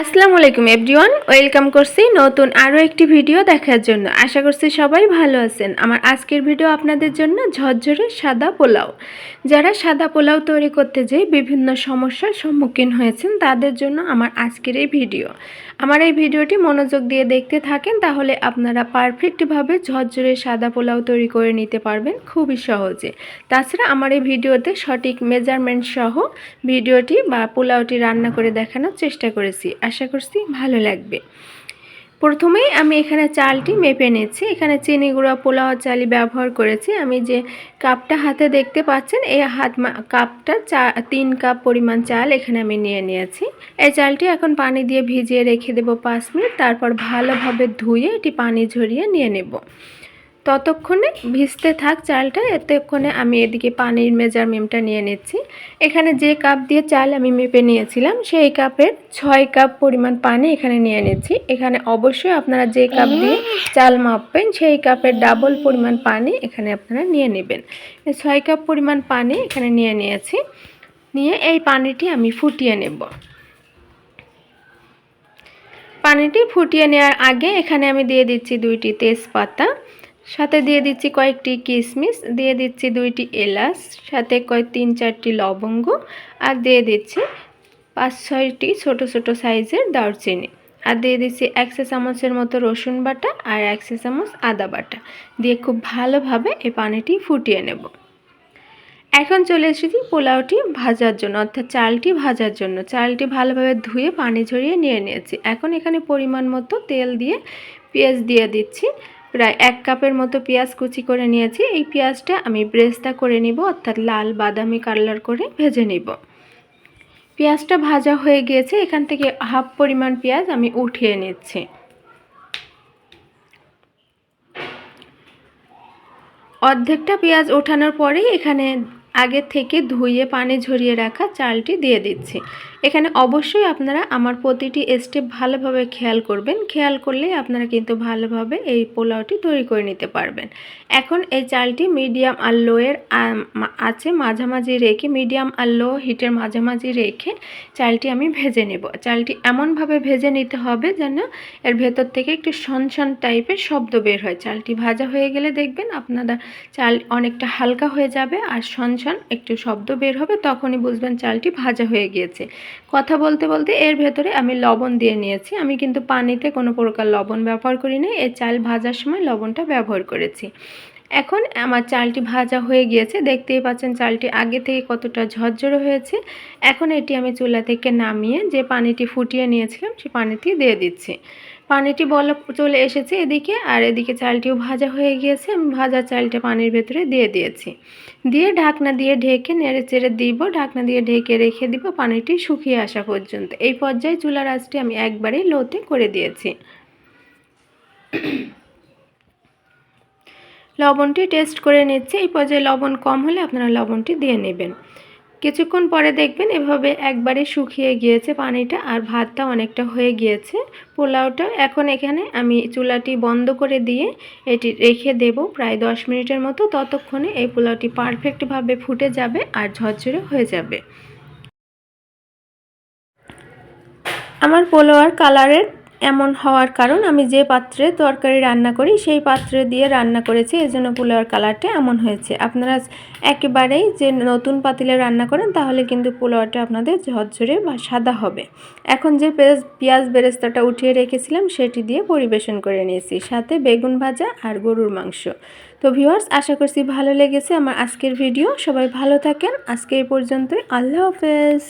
আসসালামু আলাইকুম everyone, welcome করছি নতুন আরও একটি ভিডিও দেখার জন্য। আশা করছি সবাই ভালো আছেন। আমার আজকের ভিডিও আপনাদের জন্য ঝরঝরে সাদা পোলাও। যারা সাদা পোলাও তৈরি করতে যেয়ে বিভিন্ন সমস্যার সম্মুখীন হয়েছেন তাদের জন্য আমার আজকের এই ভিডিও। আমার এই ভিডিওটি মনোযোগ দিয়ে দেখতে থাকেন, তাহলে আপনারা পারফেক্টভাবে ঝরঝরে সাদা পোলাও তৈরি করে নিতে পারবেন খুবই সহজে। তাছাড়া আমার এই ভিডিওতে সঠিক মেজারমেন্ট সহ ভিডিওটি বা পোলাওটি রান্না করে দেখানোর চেষ্টা করেছি। আশা করছি ভালো লাগবে। প্রথমেই আমি এখানে চালটি মেপে নিচ্ছি। এখানে চিনি গুঁড়া পোলাও চালই ব্যবহার করেছি। আমি যে কাপটা হাতে দেখতে পাচ্ছেন, এই কাপটা 3 কাপ পরিমাণ চাল এখানে আমি নিয়ে নিয়েছি। এই চালটি এখন পানি দিয়ে ভিজিয়ে রেখে দেব 5 মিনিট। তারপর ভালোভাবে ধুয়ে এটি পানি ঝরিয়ে নিয়ে নেব। ততক্ষণে ভিজতে থাক চালটা, এতক্ষণে আমি এদিকে পানির মেজারমেন্টটা নিয়ে নিচ্ছি। এখানে যে কাপ দিয়ে চাল আমি মেপে নিয়েছিলাম সেই কাপের 6 কাপ পরিমাণ পানি এখানে নিয়ে নিচ্ছি। এখানে অবশ্যই আপনারা যে কাপ দিয়ে চাল মাপবেন সেই কাপের ডাবল পরিমাণ পানি এখানে আপনারা নিয়ে নেবেন। 6 কাপ পরিমাণ পানি এখানে নিয়ে নিয়েছি। নিয়ে এই পানিটি আমি ফুটিয়ে নেব। পানিটি ফুটিয়ে নেওয়ার আগে এখানে আমি দিয়ে দিচ্ছি 2টি তেজপাতা, সাথে দিয়ে দিচ্ছি কয়েকটি কিশমিশ, দিয়ে দিচ্ছি 2টি এলাচ, সাথে 3-4টি লবঙ্গ, আর দিয়ে দিচ্ছি 5-6টি ছোট ছোট সাইজের দারচিনি, আর দিয়ে দিচ্ছি 1 চা চামচের মতো রসুন বাটা আর 1 চা চামচ আদা বাটা দিয়ে খুব ভালোভাবে এই পানিটি ফুটিয়ে নেব। এখন চলে এসেছি পোলাওটি ভাজার জন্য, অর্থাৎ চালটি ভাজার জন্য। চালটি ভালোভাবে ধুয়ে পানি ঝরিয়ে নিয়ে নিয়েছি। এখন এখানে পরিমাণ মতো তেল দিয়ে পেঁয়াজ দিয়ে দিচ্ছি। প্রায় 1 কাপের মতো পেঁয়াজ কুচি করে নিয়েছি। এই পেঁয়াজটা আমি ব্রেস্তা করে নিব, অর্থাৎ লাল বাদামি কালার করে ভেজে নিব। পেঁয়াজটা ভাজা হয়ে গিয়েছে। এখান থেকে হাফ পরিমাণ পেঁয়াজ আমি উঠিয়ে নিচ্ছি। অর্ধেকটা পেঁয়াজ ওঠানোর পরেই এখানে আগে থেকে ধুয়ে পানি ঝরিয়ে রাখা চালটি দিয়ে দিচ্ছি। এখানে অবশ্যই আপনারা আমার প্রতিটি স্টেপ ভালোভাবে খেয়াল করবেন। খেয়াল করলেই আপনারা কিন্তু ভালোভাবে এই পোলাওটি তৈরি করে নিতে পারবেন। এখন এই চালটি মিডিয়াম আর লোয়ের আছে মাঝামাঝি রেখে, মিডিয়াম আর লো হিটের মাঝামাঝি রেখে চালটি আমি ভেজে নেব। চালটি এমনভাবে ভেজে নিতে হবে যেন এর ভেতর থেকে একটু সনসন টাইপের শব্দ বের হয়। চালটি ভাজা হয়ে গেলে দেখবেন আপনারা চাল অনেকটা হালকা হয়ে যাবে আর সনসন একটু শব্দ বের হবে, তখনই বুঝবেন চালটি ভাজা হয়ে গিয়েছে। কথা বলতে বলতে এর ভেতরে আমি লবণ দিয়ে নিয়েছি। আমি কিন্তু পানিতে কোনো প্রকার লবণ ব্যবহার করি না, এই চাল ভাজার সময় লবণটা ব্যবহার করেছি। এখন আমার চালটি ভাজা হয়ে গিয়েছে, দেখতেই পাচ্ছেন চালটি আগে থেকে কতটা ঝরঝরে হয়েছে। এখন এটি আমি চুলা থেকে নামিয়ে যে পানিটি ফুটিয়ে নিয়েছিলাম সেই পানিটি দিয়ে দিচ্ছি। পানিটি চলে এসেছে এদিকে, আর এদিকে চালটিও ভাজা হয়ে গিয়েছে। আমি ভাজা চালটা পানির ভেতরে দিয়ে দিয়েছি। দিয়ে ঢাকনা দিয়ে ঢেকে নেড়ে চেড়ে দিব। ঢাকনা দিয়ে ঢেকে রেখে দিব পানিটি শুকিয়ে আসা পর্যন্ত। এই পর্যায়ে চুলার আঁচটি আমি একবারেই লোতে করে দিয়েছি। লবণটি টেস্ট করে নিচ্ছে। এই পর্যায়ে লবণ কম হলে আপনারা লবণটি দিয়ে নেবেন। কিছুক্ষণ পরে দেখবেন এভাবে একবারে শুকিয়ে গিয়েছে পানিটা, আর ভাতটা অনেকটা হয়ে গিয়েছে পোলাওটা। এখন এখানে আমি চুলাটি বন্ধ করে দিয়ে এটি রেখে দেব প্রায় 10 মিনিটের মতো। ততক্ষণে এই পোলাওটি পারফেক্টভাবে ফুটে যাবে আর ঝরঝরে হয়ে যাবে। আমার পোলাওয়ার কালারের এমন হওয়ার কারণ আমি যে পাত্রে তরকারি রান্না করি সেই পাত্রে দিয়ে রান্না করেছি, এজন্য পোলাওয়ার কালারটা এমন হয়েছে। আপনারা একেবারেই যে নতুন পাতিলে রান্না করেন তাহলে কিন্তু পোলাওটা আপনাদের ঝরঝরে বা সাদা হবে। এখন যে পেঁয়াজ বেরেস্তাটা উঠিয়ে রেখেছিলাম সেটি দিয়ে পরিবেশন করে নিয়েছি, সাথে বেগুন ভাজা আর গরুর মাংস। তো ভিউয়ার্স, আশা করছি ভালো লেগেছে আমার আজকের ভিডিও। সবাই ভালো থাকেন। আজকে এই পর্যন্তই। আল্লাহ হাফেজ।